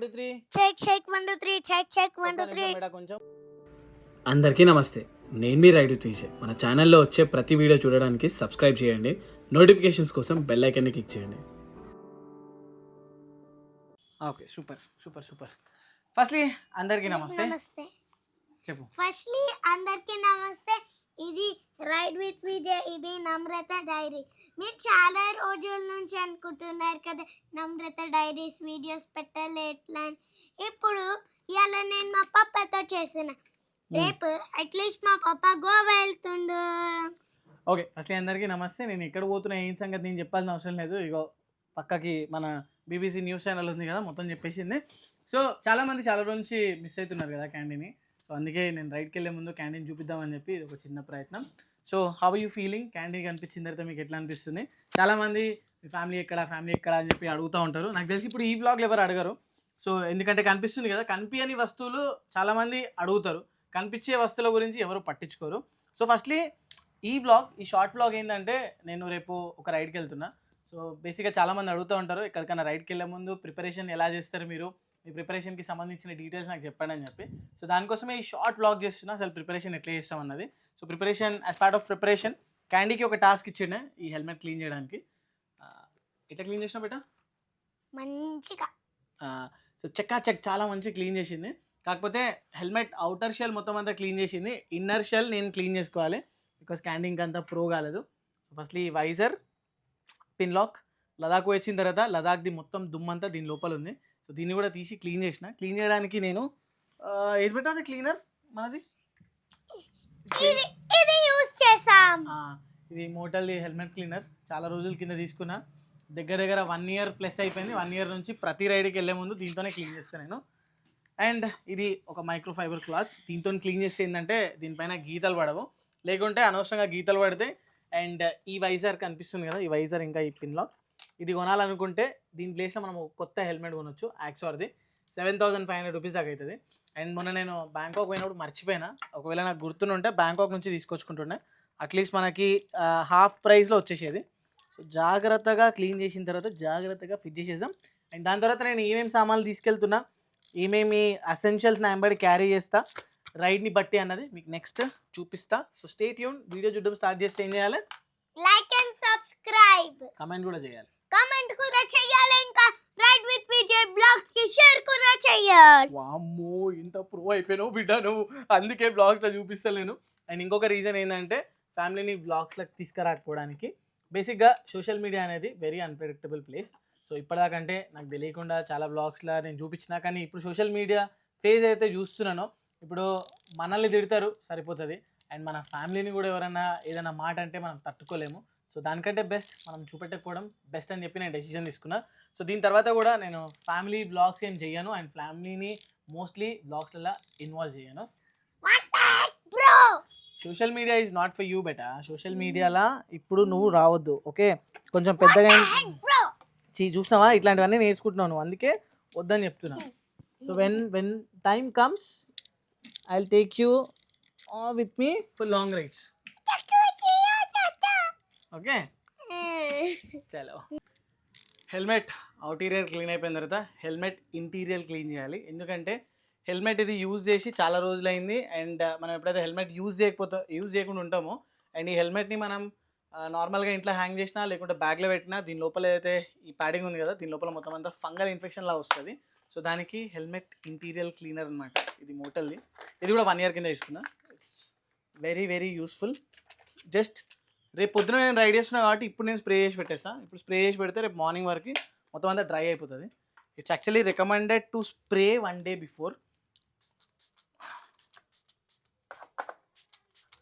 1 2 3 check 1 2 3 check 1 2 3 మేడా కొంచెం. అందరికీ నమస్తే. నేను మీ రైడ్ తీసే మన ఛానల్లో వచ్చే ప్రతి వీడియో చూడడానికి సబ్స్క్రైబ్ చేయండి. నోటిఫికేషన్స్ కోసం బెల్ ఐకాన్ని క్లిక్ చేయండి. Okay, super super super. Firstly అందరికీ నమస్తే. నమస్తే. చెప్పు. ఫస్ట్లీ అందరికీ నమస్తే. ఇది రైడ్ విత్ విజయ్, ఇది నమ్రత డైరీ. మీరు చాలా రోజుల నుంచి అనుకుంటున్నారు కదా నమ్రత డైరీస్ వీడియోస్ పెట్టలేట్లా. ఇప్పుడు ఇవాళ నేను మా పాపతో చేసిన, రేపు అట్లీస్ట్ మా పాప గోవా వెళ్తుండు. ఓకే, ఫస్ట్లీ అందరికీ నమస్తే. నేను ఎక్కడ పోతున్నా ఏం సంగతి నేను చెప్పాల్సిన అవసరం లేదు. ఇగో పక్కకి మన బీబీసీ న్యూస్ ఛానల్ ఉంది కదా, మొత్తం చెప్పేసింది. సో చాలామంది చాలా రోజు నుంచి మిస్ అవుతున్నారు కదా క్యాంటీన్ని. సో అందుకే నేను రైడ్కి వెళ్ళే ముందు క్యాంటీన్ చూపిద్దామని చెప్పి ఇది ఒక చిన్న ప్రయత్నం. So how you feeling? Canteen కనిపించిన తర్వాత మీకు ఎట్లా అనిపిస్తుంది? చాలామంది మీ ఫ్యామిలీ ఎక్కడ అని చెప్పి అడుగుతూ ఉంటారు. నాకు తెలిసి ఇప్పుడు ఈ వ్లాగ్లు ఎవరు అడగరు. సో ఎందుకంటే కనిపిస్తుంది కదా, కనిపించని వస్తువులు చాలామంది అడుగుతారు, కనిపించే వస్తువుల గురించి ఎవరు పట్టించుకోరు. సో ఫస్ట్లీ ఈ షార్ట్ వ్లాగ్ ఏంటంటే, నేను రేపు ఒక రైడ్కి వెళ్తున్నా. సో బేసిక్గా చాలామంది అడుగుతూ ఉంటారు ఎక్కడికైనా రైడ్కి వెళ్ళే ముందు ప్రిపరేషన్ ఎలా చేస్తారు మీరు, మీ ప్రిపరేషన్కి సంబంధించిన డీటెయిల్స్ నాకు చెప్పండి అని చెప్పి. సో దానికోసమే ఈ షార్ట్ వ్లాగ్ చేస్తున్నా, అసలు ప్రిపరేషన్ ఎట్లా చేస్తామన్నది. So preparation as part of preparation క్యాండీకి ఒక టాస్క్ ఇచ్చిండే ఈ హెల్మెట్ క్లీన్ చేయడానికి. ఎట్లా క్లీన్ చేసినా బేటా? మంచిగా. సో చెక్ చాలా మంచిగా క్లీన్ చేసింది. కాకపోతే హెల్మెట్ అవుటర్ షెల్ మొత్తం అంతా క్లీన్ చేసింది, ఇన్నర్ షెల్ నేను క్లీన్ చేసుకోవాలి బికాస్ క్యాండింగ్ అంతా ప్రో కాలేదు. So firstly visor, pin lock. Ladakh వచ్చిన తర్వాత లదాఖ్ది మొత్తం దుమ్మంతా దీని లోపల ఉంది. సో దీన్ని కూడా తీసి క్లీన్ చేసిన. క్లీన్ చేయడానికి నేను ఏది పెట్టాలి క్లీనర్ మనది, ఇది యూస్ చేసాం. ఇది మోటల్ది హెల్మెట్ క్లీనర్. చాలా రోజుల కింద తీసుకున్నా, దగ్గర 1 ఇయర్ ప్లస్ అయిపోయింది. 1 ఇయర్ నుంచి ప్రతి రైడ్కి వెళ్ళే ముందు దీంతోనే క్లీన్ చేస్తాను నేను. అండ్ ఇది ఒక మైక్రో ఫైబర్ క్లాత్. దీంతో క్లీన్ చేస్తే ఏంటంటే దీనిపైన గీతలు పడవు, లేకుంటే అనవసరంగా గీతలు పడితే. అండ్ ఈ వైజర్ కనిపిస్తుంది కదా, ఈ వైజర్ ఇంకా ఈ పిన్ లాక్, ఇది కొనాలనుకుంటే దీని ప్లేస్లో మనం కొత్త హెల్మెట్ కొనొచ్చు. యాక్సోర్ది 7,500 రూపీస్ దాకా అవుతుంది. అండ్ మొన్న నేను బ్యాంకాక్ పోయినప్పుడు మర్చిపోయినా, ఒకవేళ నాకు గుర్తుంటే బ్యాంకాక్ నుంచి తీసుకొచ్చుకుంటుండే, అట్లీస్ట్ మనకి హాఫ్ ప్రైస్లో వచ్చేసేది. సో జాగ్రత్తగా క్లీన్ చేసిన తర్వాత జాగ్రత్తగా ఫిట్ చేసేద్దాం. అండ్ దాని తర్వాత నేను ఏమేమి సామాన్లు తీసుకెళ్తున్నా, ఏమేమి అసెన్షియల్స్ నా వెంబడి క్యారీ చేస్తా రైడ్ని బట్టి అన్నది మీకు నెక్స్ట్ చూపిస్తా. So stay tune. వీడియో చూడడం స్టార్ట్ చేస్తే ఏం చేయాలి? లైక్ అండ్ సబ్స్క్రైబ్, కమెంట్ కూడా చేయాలి. కమెంట్ కూడా చేయాలి, ఇంకా రైడ్ విత్ విజయ్ బ్లాగ్స్ కి షేర్ కూడా చేయాలి. వామ్మో, ఇంత ప్రూవ్ అయిపోయినావు బిడ్డ నువ్వు, అందుకే బ్లాగ్స్లో చూపిస్తలేను. అండ్ ఇంకొక రీజన్ ఏంటంటే ఫ్యామిలీని బ్లాగ్స్లోకి తీసుకురాకపోవడానికి. బేసిక్గా సోషల్ మీడియా అనేది వెరీ అన్ప్రెడిక్టబుల్ ప్లేస్. సో ఇప్పటిదాకంటే నాకు తెలియకుండా చాలా బ్లాగ్స్లో నేను చూపించిన, కానీ ఇప్పుడు సోషల్ మీడియా ఫేజ్ అయితే చూస్తున్నానో, ఇప్పుడు మనల్ని తిడతారు సరిపోతుంది, అండ్ మన ఫ్యామిలీని కూడా ఎవరైనా ఏదైనా మాట అంటే మనం తట్టుకోలేము. సో దానికంటే బెస్ట్ మనం చూపెట్టకపోవడం బెస్ట్ అని చెప్పి నేను డెసిషన్ తీసుకున్నా. సో దీని తర్వాత కూడా నేను ఫ్యామిలీ బ్లాగ్స్ ఏం చెయ్యను, అండ్ ఫ్యామిలీని మోస్ట్లీ బ్లాగ్స్లలో ఇన్వాల్వ్ చేయను. Social media is not for you beta. Social మీడియాలో ఇప్పుడు నువ్వు రావద్దు, ఓకే? కొంచెం పెద్దగా చూసినావా, ఇట్లాంటివన్నీ నేర్చుకుంటున్నావు నువ్వు, అందుకే వద్దని చెప్తున్నా. So when time comes I will take you with me for long rides, okay? చలో. హెల్మెట్ అవుటీరియర్ క్లీన్ అయిపోయిన తర్వాత హెల్మెట్ ఇంటీరియర్ క్లీన్ చేయాలి. ఎందుకంటే హెల్మెట్ ఇది యూజ్ చేసి చాలా రోజులైంది, అండ్ మనం ఎప్పుడైతే హెల్మెట్ యూజ్ చేయకుండా ఉంటామో, అండ్ ఈ హెల్మెట్ని మనం నార్మల్గా ఇంట్లో హ్యాంగ్ చేసినా లేకుంటే బ్యాగ్లో పెట్టినా, దీని లోపల ఏదైతే ఈ ప్యాడింగ్ ఉంది కదా, దీని లోపల మొత్తం అంతా ఫంగల్ ఇన్ఫెక్షన్ లా వస్తుంది. సో దానికి హెల్మెట్ ఇంటీరియర్ క్లీనర్ అనమాట, ఇది మోటల్ది. ఇది కూడా 1 ఇయర్ కింద తీసుకున్నా. It's very useful. జస్ట్ రేపు పొద్దున నేను రైడ్ చేస్తున్నా కాబట్టి ఇప్పుడు నేను స్ప్రే చేసి పెట్టేస్తాను. ఇప్పుడు స్ప్రే చేసి పెడితే రేపు మార్నింగ్ వరకు మొత్తం అంతా డ్రై అయిపోతుంది. It's actually recommended to spray 1 day before.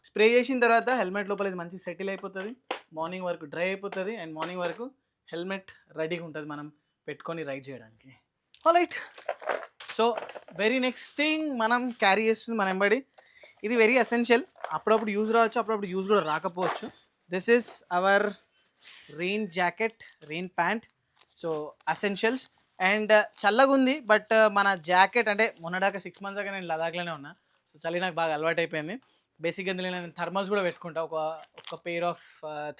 Spray చేసిన తర్వాత హెల్మెట్ లోపల ఇది మంచి సెటిల్ అయిపోతుంది, మార్నింగ్ వరకు డ్రై అయిపోతుంది, అండ్ మార్నింగ్ వరకు హెల్మెట్ రెడీగా ఉంటుంది మనం పెట్టుకొని రైడ్ చేయడానికి. Alright. So very next thing మనం క్యారీ చేస్తుంది మన వెంబడి, ఇది వెరీ ఎసెన్షియల్. అప్పుడప్పుడు యూజ్ రావచ్చు, అప్పుడప్పుడు యూజ్ కూడా రాకపోవచ్చు. This is our rain jacket, rain pant. So essentials. And చల్లగా ఉంది, బట్ మన జాకెట్ అంటే మొన్నదాకా 6 months దాకా నేను లదాఖ్లోనే ఉన్నా. సో చలి నాకు బాగా అలవాటు అయిపోయింది. బేసిక్గా ఇందులో నేను థర్మల్స్ కూడా పెట్టుకుంటా, ఒక పెయిర్ ఆఫ్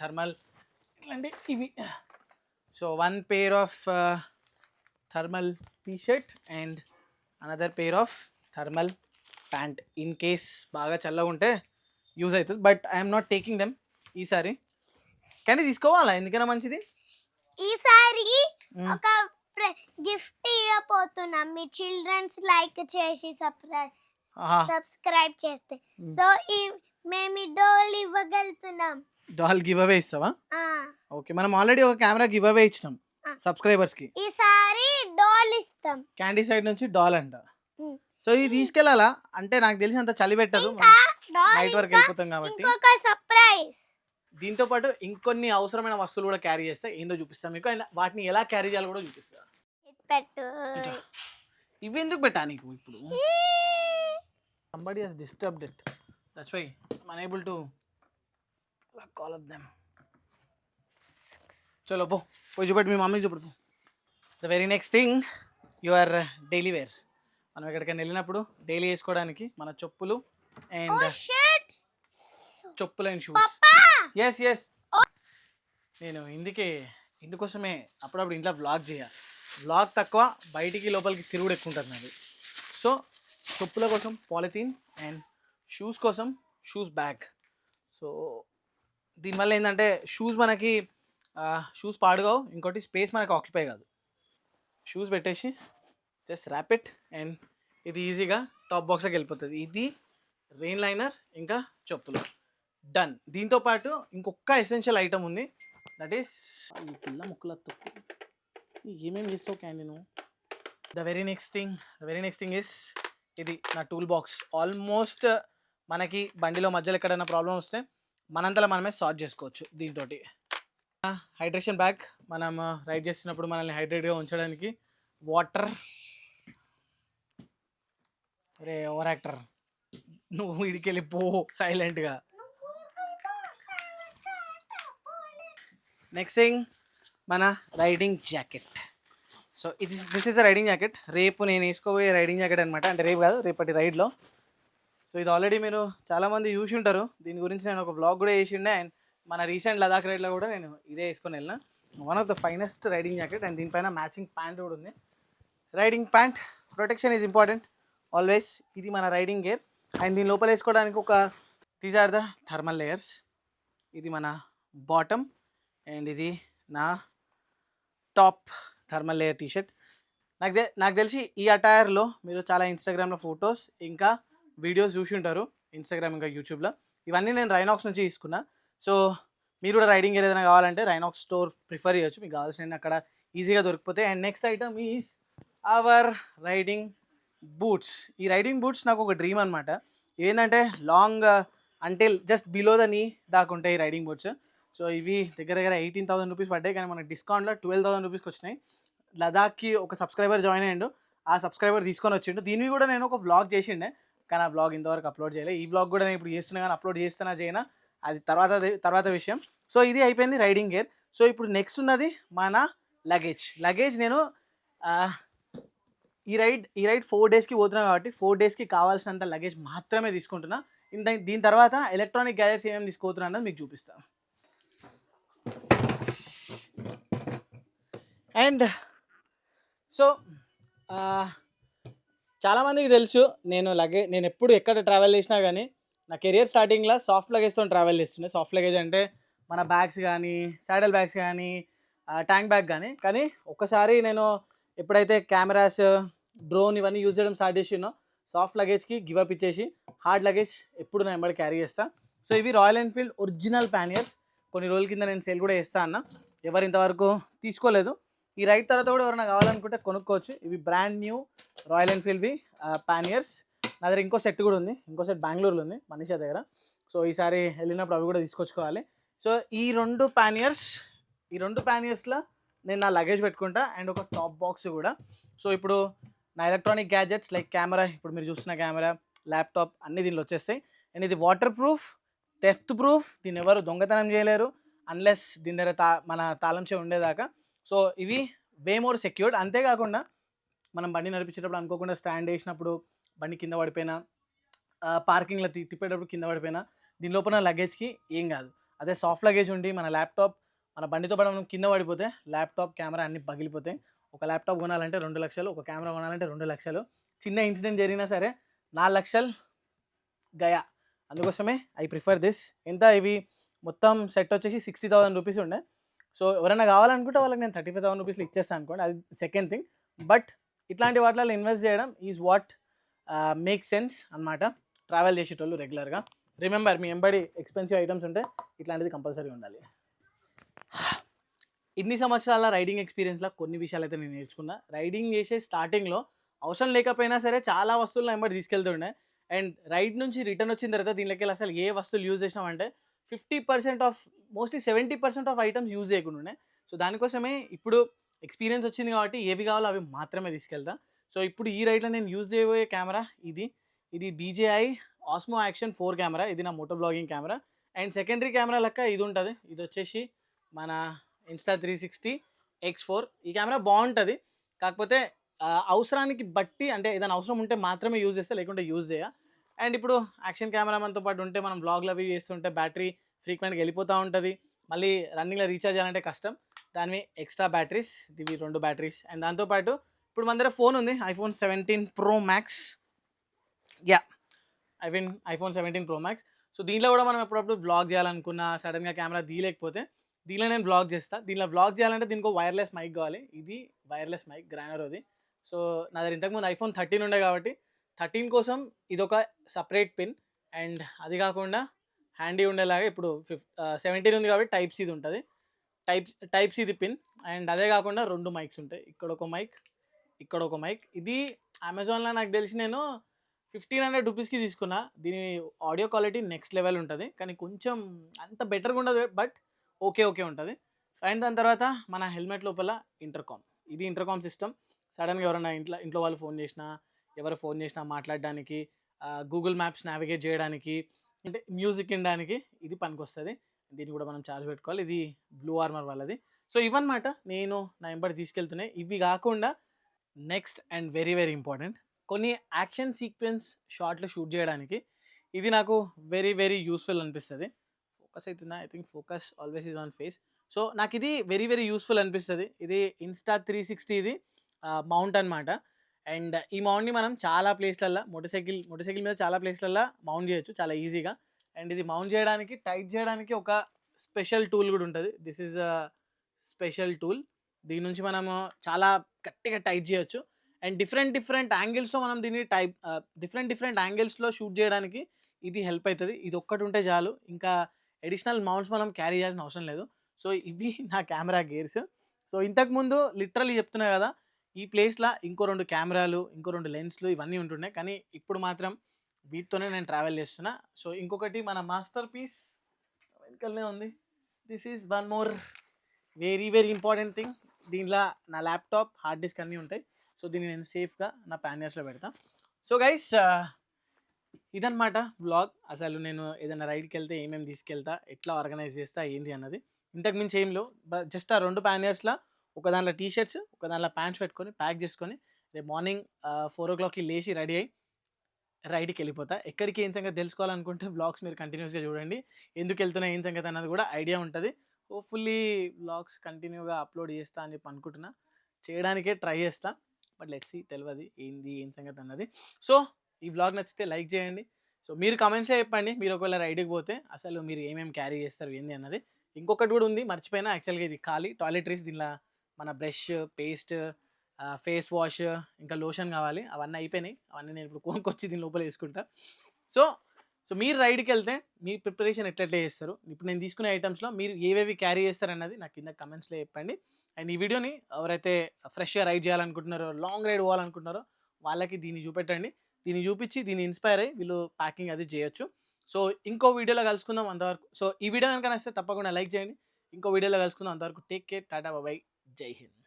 థర్మల్ ఇట్లాంటి ఇవి. So 1 pair of thermal t-shirt and another pair of thermal pant in case బాగా చల్లగా ఉంటే యూజ్ అవుతుంది. But I'm not taking them ఈసారి. కానీ తీసుకోవాలా, ఎందుకైనా మంచిది. ఈసారి ఒక గిఫ్ట్ ఇవ్వబోతున్నాం మీ చిల్డ్రన్స్ లైక్ చేసి సబ్స్క్రైబ్ చేస్తే. సో మేము ఈ డోల్ ఇవ్వగలుగుతున్నాం. డాల్ గివ్ అవే ఇస్తావా? ఓకే, మనం ఆల్రెడీ ఒక కెమెరా గివ్ అవే ఇచ్చినాం సబ్స్క్రైబర్స్ కి. ఈసారి డోల్ ఇస్తాం. క్యాండీ సైడ్ నుంచి డాల్ అంట. సో ఇది తీసుకెళ్ళాలా అంటే నాకు తెలిసి అంత చలి పెట్టదు, నైట్ వరకు వెళ్ళిపోతాం కాబట్టి. ఇంకొక సర్ప్రైజ్, దీంతో పాటు ఇంకొన్ని అవసరమైన వస్తువులు కూడా క్యారీ చేస్తే ఏందో చూపిస్తాం మీకు, అండ్ వాటిని ఎలా క్యారీ చేయాలో కూడా చూపిస్తా. పెట్టు. ఇవి ఎందుకు పెట్టా నీకు ఇప్పుడు? somebody has disturbed it, that's why I'm unable to lock all of them. చలో పోయి చూపెట్టు, మీ మమ్మీకి చూపెట్టు. The very next thing your daily wear. మనం ఎక్కడికైనా వెళ్ళినప్పుడు డైలీ వేసుకోవడానికి మన చెప్పులు అండ్ చెప్పులు అండ్ షూస్. ఎస్ నేను ఇందుకోసమే అప్పుడప్పుడు ఇంట్లో వ్లాగ్ చేయాలి. వ్లాగ్ తక్కువ, బయటికి లోపలికి తిరుగుడు ఎక్కువ ఉంటుంది నాది. సో చెప్పుల కోసం పాలిథీన్ అండ్ షూస్ కోసం షూస్ బ్యాగ్. సో దీనివల్ల ఏంటంటే షూస్ పాడుగావు, ఇంకోటి స్పేస్ మనకు ఆక్యుపై కాదు. షూస్ పెట్టేసి జస్ట్ ర్యాప్ ఇట్ అండ్ ఇది ఈజీగా టాప్ బాక్స్కి వెళ్ళిపోతుంది. ఇది రెయిన్ లైనర్ ఇంకా చెప్పులు డన్. దీంతో పాటు ఇంకొక ఎసెన్షియల్ ఐటమ్ ఉంది, దట్ ఈస్ ఈ పిల్ల ముక్కుల తొక్కు. ఏమేమి చేస్తావు క్యాండీ నువ్వు? The very next thing is ఇది నా టూల్ బాక్స్. ఆల్మోస్ట్ మనకి బండిలో మధ్యలో ఎక్కడైనా ప్రాబ్లం వస్తే మనంతలో మనమే సాల్వ్ చేసుకోవచ్చు దీంతో. హైడ్రేషన్ బ్యాగ్, మనం రైడ్ చేస్తున్నప్పుడు మనల్ని హైడ్రేట్గా ఉంచడానికి. వాటర్, అరే ఓవర్ యాక్టర్ నువ్వు, ఇడికి వెళ్ళిపో సైలెంట్గా. నెక్స్ట్ థింగ్ మన riding jacket. So this is a riding jacket. రేపు నేను వేసుకోబోయే రైడింగ్ జాకెట్ అనమాట, అంటే రేపు కాదు రేపటి రైడ్లో. సో ఇది ఆల్రెడీ మీరు చాలామంది చూసి ఉంటారు, దీని గురించి నేను ఒక బ్లాగ్ కూడా వేసిండే. అండ్ మన రీసెంట్ లదాఖ్ రైడ్లో కూడా నేను ఇదే వేసుకొని వెళ్ళిన. One of the finest riding jacket. And దీనిపైన మ్యాచింగ్ ప్యాంట్ కూడా ఉంది. Riding pant protection is important always. ఇది మన రైడింగ్ గేర్. అండ్ దీని లోపల వేసుకోవడానికి these are the thermal layers. ఇది మన బాటమ్ అండ్ ఇది నా టాప్ థర్మల్ లేయర్ టీషర్ట్. నాకు తెలిసి ఈ అటైర్లో మీరు చాలా ఇన్స్టాగ్రామ్లో ఫొటోస్ ఇంకా వీడియోస్ చూసి ఉంటారు, ఇన్స్టాగ్రామ్ ఇంకా యూట్యూబ్లో. ఇవన్నీ నేను రైనాక్స్ నుంచి తీసుకున్నా. సో మీరు కూడా రైడింగ్ గేర్ ఏదైనా కావాలంటే రైనాక్స్ స్టోర్ ప్రిఫర్ చేయొచ్చు, మీకు కావాల్సిన అక్కడ ఈజీగా దొరికిపోతాయి. And next item is our riding boots. ఈ రైడింగ్ బూట్స్ నాకు ఒక డ్రీమ్ అనమాట. ఏంటంటే long until just below the knee దాకా ఉంటాయి ఈ రైడింగ్ బూట్స్. సో ఇవి దగ్గర 18,000 రూపీస్ పడ్డాయి, కానీ మనకి డిస్కౌంట్లో 12,000 రూపీస్కి వచ్చినాయి. లదాఖ్కి ఒక సబ్స్క్రైబర్ జాయిన్ అయ్యిండు, ఆ సబ్స్క్రైబర్ తీసుకొని వచ్చిండు. దీన్ని కూడా నేను ఒక వ్లాగ్ చేసిండే, కానీ ఆ వ్లాగ్ ఇంతవరకు అప్లోడ్ చేయలేదు. ఈ వ్లాగ్ కూడా నేను ఇప్పుడు చేస్తున్నా, కానీ అప్లోడ్ చేస్తున్నా చేయనా అది తర్వాత విషయం. సో ఇది అయిపోయింది రైడింగ్ గేర్. సో ఇప్పుడు నెక్స్ట్ ఉన్నది మన లగేజ్. నేను ఈ రైడ్ 4 డేస్కి పోతున్నా కాబట్టి 4 డేస్కి కావాల్సినంత లగేజ్ మాత్రమే తీసుకుంటున్నా. దీని తర్వాత ఎలక్ట్రానిక్ గ్యాజెట్స్ ఏమేమి తీసుకోతున్నా అన్నది మీకు చూపిస్తాను. అండ్ సో చాలామందికి తెలుసు నేను ఎప్పుడు ఎక్కడ ట్రావెల్ చేసినా కానీ నా కెరియర్ స్టార్టింగ్లో సాఫ్ట్ లగేజ్తో ట్రావెల్ చేస్తుండే. సాఫ్ట్ లగేజ్ అంటే మన బ్యాగ్స్ కానీ, శాడల్ బ్యాగ్స్ కానీ, ట్యాంక్ బ్యాగ్ కానీ ఒక్కసారి నేను ఎప్పుడైతే కెమెరాస్, డ్రోన్ ఇవన్నీ యూజ్ చేయడం స్టార్ట్ చేసినో సాఫ్ట్ లగేజ్కి గివ్ అప్ ఇచ్చేసి హార్డ్ లగేజ్ ఎప్పుడు నేను ఎంబడి క్యారీ చేస్తాను. సో ఇవి రాయల్ ఎన్ఫీల్డ్ ఒరిజినల్ ప్యానియర్స్. కొన్ని రోజుల కింద నేను సేల్ కూడా చేస్తా అన్న, ఎవరు ఇంతవరకు తీసుకోలేదు. ఈ రైడ్ తర్వాత కూడా ఎవరైనా కావాలనుకుంటే కొనుక్కోవచ్చు. ఇవి బ్రాండ్ న్యూ రాయల్ ఎన్ఫీల్డ్వి ప్యానియర్స్. నా దగ్గర ఇంకో సెట్ కూడా ఉంది, ఇంకో సెట్ బెంగళూరులో ఉంది మనీషా దగ్గర. సో ఈసారి వెళ్ళినప్పుడు అవి కూడా తీసుకొచ్చుకోవాలి. సో ఈ రెండు ప్యానియర్స్లో నేను నా లగేజ్ పెట్టుకుంటా అండ్ ఒక టాప్ బాక్స్ కూడా. సో ఇప్పుడు నా ఎలక్ట్రానిక్ గ్యాజెట్స్ లైక్ కెమెరా, ఇప్పుడు మీరు చూస్తున్న కెమెరా, ల్యాప్టాప్ అన్నీ దీనిలో వచ్చేస్తాయి. అండ్ ఇది వాటర్ ప్రూఫ్, థెఫ్ట్ ప్రూఫ్, దీన్ని ఎవరు దొంగతనం చేయలేరు అన్లెస్ దీని దగ్గర మన తాళం చెవి ఉండేదాకా. సో ఇవి వే మోర్ సెక్యూర్డ్. అంతేకాకుండా మనం బండి నడిపించేటప్పుడు అనుకోకుండా స్టాండ్ వేసినప్పుడు బండి కింద పడిపోయినా, పార్కింగ్లో తిప్పేటప్పుడు కింద పడిపోయినా దీని లోపల లగేజ్కి ఏం కాదు. అదే సాఫ్ట్ లగేజ్ ఉండి మన ల్యాప్టాప్, మన బండితో పాటు మనం కింద పడిపోతే ల్యాప్టాప్, కెమెరా అన్నీ పగిలిపోతాయి. ఒక ల్యాప్టాప్ కొనాలంటే 2,00,000, ఒక కెమెరా కొనాలంటే 2,00,000. చిన్న ఇన్సిడెంట్ జరిగినా సరే 4,00,000 గయా. అందుకోసమే ఐ ప్రిఫర్ దిస్. ఎంత ఇవి మొత్తం సెట్ వచ్చేసి 60,000 రూపీస్ ఉండే. సో ఎవరైనా కావాలనుకుంటే వాళ్ళకి నేను 35,000 రూపీస్లో ఇచ్చేస్తాను అనుకోండి, అది సెకండ్ థింగ్. బట్ ఇట్లాంటి వాటిలో ఇన్వెస్ట్ చేయడం ఈజ్ వాట్ మేక్ సెన్స్ అనమాట ట్రావెల్ చేసేటోళ్ళు రెగ్యులర్గా. రిమెంబర్, మీ ఎంబడి ఎక్స్పెన్సివ్ ఐటమ్స్ ఉంటే ఇట్లాంటిది కంపల్సరీ ఉండాలి. ఇన్ని సంవత్సరాల రైడింగ్ ఎక్స్పీరియన్స్లో కొన్ని విషయాలు అయితే నేను నేర్చుకున్నా. రైడింగ్ చేసే స్టార్టింగ్లో అవసరం లేకపోయినా సరే చాలా వస్తువులు ఎంబడి తీసుకెళ్తుండే. అండ్ రైడ్ నుంచి రిటర్న్ వచ్చిన తర్వాత దీనిలోకి అసలు ఏ వస్తువులు యూజ్ చేసినామంటే 50% of mostly 70% of items use చేయకుండా. సో దానికోసమే ఇప్పుడు ఎక్స్పీరియన్స్ వచ్చింది కాబట్టి ఏవి కావాలో అవి మాత్రమే తీసుకెళ్తా. సో ఇప్పుడు ఈ రైడ్లో నేను యూజ్ చేయబోయే కెమెరా ఇది DJI Osmo Action 4 కెమెరా. ఇది నా moto blogging camera. And secondary camera లెక్క ఇది ఉంటుంది. ఇది వచ్చేసి మన Insta360 X4. ఈ కెమెరా బాగుంటుంది, కాకపోతే అవసరానికి బట్టి, అంటే ఏదైనా అవసరం ఉంటే మాత్రమే యూజ్ చేస్తే, లేకుంటే యూజ్ చేయ. అండ్ ఇప్పుడు యాక్షన్ కెమెరా మనతో పాటు ఉంటే మనం బ్లాగ్లు అవి చేస్తుంటే బ్యాటరీ ఫ్రీక్వెంట్గా వెళ్ళిపోతూ ఉంటుంది. మళ్ళీ రన్నింగ్లో రీఛార్జ్ చేయాలంటే కష్టం. దానివి ఎక్స్ట్రా బ్యాటరీస్, ఇవి 2 బ్యాటరీస్. అండ్ దాంతోపాటు ఇప్పుడు మన దగ్గర ఫోన్ ఉంది, iPhone 17 Pro Max. iPhone 17 Pro Max. So దీనిలో కూడా మనం ఎప్పుడప్పుడు బ్లాగ్ చేయాలనుకున్నా, సడన్గా కెమెరా తీయలేకపోతే దీనిలో నేను బ్లాగ్ చేస్తాను. దీనిలో బ్లాగ్ చేయాలంటే దీనికి వైర్లెస్ మైక్ కావాలి. ఇది వైర్లెస్ మైక్ గ్రానరోది. సో నా దగ్గర ఇంతకుముందు iPhone 13 ఉండే కాబట్టి 13 కోసం ఇదొక సపరేట్ పిన్. అండ్ అది కాకుండా హ్యాండీ ఉండేలాగా ఇప్పుడు 17 ఉంది కాబట్టి టైప్ సి ఉంటుంది, టైప్ సిది పిన్. అండ్ అదే కాకుండా 2 మైక్స్ ఉంటాయి, ఇక్కడ ఒక మైక్, ఇక్కడ ఒక మైక్. ఇది అమెజాన్లో నాకు తెలిసి నేను 1,500 రూపీస్కి తీసుకున్నా. దీని ఆడియో క్వాలిటీ నెక్స్ట్ లెవెల్ ఉంటుంది, కానీ కొంచెం అంత బెటర్గా ఉండదు, బట్ ఓకే ఉంటుంది. అండ్ దాని తర్వాత మన హెల్మెట్ లోపల ఇంటర్కామ్. ఇది ఇంటర్కామ్ సిస్టమ్. సడన్గా ఎవరైనా ఇంట్లో వాళ్ళు ఫోన్ చేసినా, ఎవరు ఫోన్ చేసినా మాట్లాడడానికి, గూగుల్ మ్యాప్స్ నావిగేట్ చేయడానికి, అంటే మ్యూజిక్ వినడానికి ఇది పనికొస్తుంది. దీన్ని కూడా మనం ఛార్జ్ పెట్టుకోవాలి. ఇది బ్లూ ఆర్మర్ వాళ్ళది. సో ఇవన్నమాట నేను నా ఎంబడి తీసుకెళ్తున్నాయి. ఇవి కాకుండా next and very very important, కొన్ని యాక్షన్ సీక్వెన్స్ షార్ట్లు షూట్ చేయడానికి ఇది నాకు వెరీ వెరీ యూస్ఫుల్ అనిపిస్తుంది. ఫోకస్ అవుతుందా? I think focus always is on face. So నాకు ఇది వెరీ వెరీ యూస్ఫుల్ అనిపిస్తుంది. ఇది Insta360 ఇది మౌంట్ అనమాట. అండ్ ఈ మౌంట్ని మనం చాలా ప్లేస్లల్లో మోటార్ సైకిల్ మీద చాలా ప్లేస్లల్లో మౌంట్ చేయొచ్చు చాలా ఈజీగా. అండ్ ఇది మౌంట్ చేయడానికి, టైట్ చేయడానికి ఒక స్పెషల్ టూల్ కూడా ఉంటుంది. This is a special tool. దీని నుంచి మనము చాలా గట్టిగా టైట్ చేయొచ్చు. అండ్ డిఫరెంట్ యాంగిల్స్లో మనం దీన్ని డిఫరెంట్ యాంగిల్స్లో షూట్ చేయడానికి ఇది హెల్ప్ అవుతుంది. ఇది ఒక్కటి ఉంటే చాలు, ఇంకా అడిషనల్ మౌంట్స్ మనం క్యారీ చేయాల్సిన అవసరం లేదు. సో ఇవి నా కెమెరా గేర్స్. సో ఇంతకుముందు లిటరల్లీ చెప్తున్నా కదా, ఈ ప్లేస్లో ఇంకో 2 కెమెరాలు, ఇంకో 2 లెన్స్లు ఇవన్నీ ఉంటున్నాయి, కానీ ఇప్పుడు మాత్రం వీటితోనే నేను ట్రావెల్ చేస్తున్నా. సో ఇంకొకటి మన మాస్టర్ పీస్ వెనకలనే ఉంది. This is one more very very important thing. దీనిలో నా ల్యాప్టాప్, హార్డ్ డిస్క్ అన్నీ ఉంటాయి. సో దీన్ని నేను సేఫ్గా నా ప్యానియర్స్లో పెడతాను. సో గైస్, ఇదన్నమాట బ్లాగ్. అసలు నేను ఏదైనా రైడ్కి వెళ్తే ఏమేమి తీసుకెళ్తా, ఎట్లా ఆర్గనైజ్ చేస్తా, ఏంటి అన్నది. ఇంతకు మించి ఏం లేవు, జస్ట్ ఆ 2 ప్యానియర్స్లో ఒక దాంట్లో టీ-షర్ట్స్, ఒక దాంట్లో ప్యాంట్స్ పెట్టుకొని ప్యాక్ చేసుకొని రేపు మార్నింగ్ 4 o'clockకి లేచి రెడీ అయ్యి రైడ్కి వెళ్ళిపోతా. ఎక్కడికి ఏం సంగతి తెలుసుకోవాలనుకుంటే బ్లాగ్స్ మీరు కంటిన్యూస్గా చూడండి. ఎందుకు వెళ్తున్నా, ఏం సంగతి అన్నది కూడా ఐడియా ఉంటుంది. హోప్ఫుల్లీ బ్లాగ్స్ కంటిన్యూగా అప్లోడ్ చేస్తా అని చెప్పి అనుకుంటున్నా. చేయడానికే ట్రై చేస్తా, బట్ లెట్స్ సీ, తెలియదు ఏం సంగతి అన్నది. సో ఈ బ్లాగ్ నచ్చితే లైక్ చేయండి. సో మీరు కామెంట్స్లో చెప్పండి, మీరు ఒకవేళ రైడ్కి పోతే అసలు మీరు ఏమేమి క్యారీ చేస్తారు ఏంది అన్నది. ఇంకొకటి కూడా ఉంది, మర్చిపోయినా. యాక్చువల్గా ఇది ఖాళీ టాయిలెటరీస్. దీనిలో మన బ్రష్, పేస్ట్, ఫేస్ వాష్, ఇంకా లోషన్ కావాలి. అవన్నీ అయిపోయినాయి. అవన్నీ నేను ఇప్పుడు కొనుక్కొచ్చి దీని లోపల వేసుకుంటా. సో మీరు రైడ్కి వెళ్తే మీ ప్రిపరేషన్ ఎట్లా చేస్తారు, ఇప్పుడు నేను తీసుకునే ఐటమ్స్లో మీరు ఏవేవి క్యారీ చేస్తారన్నది నాకు కింద కమెంట్స్లో చెప్పండి. అండ్ ఈ వీడియోని ఎవరైతే ఫ్రెష్గా రైడ్ చేయాలనుకుంటున్నారో, లాంగ్ రైడ్ పోవాలనుకుంటున్నారో వాళ్ళకి దీన్ని చూపెట్టండి. దీన్ని చూపించి దీన్ని ఇన్స్పైర్ అయ్యి వీళ్ళు ప్యాకింగ్ అది చేయొచ్చు. సో ఇంకో వీడియోలో కలుసుకుందాం అంతవరకు. సో ఈ వీడియో కనుక నచ్చితే తప్పకుండా లైక్ చేయండి. ఇంకో వీడియోలో కలుసుకుందాం అంతవరకు. టేక్ కేర్, టాటా, బాయ్, జై హింద్.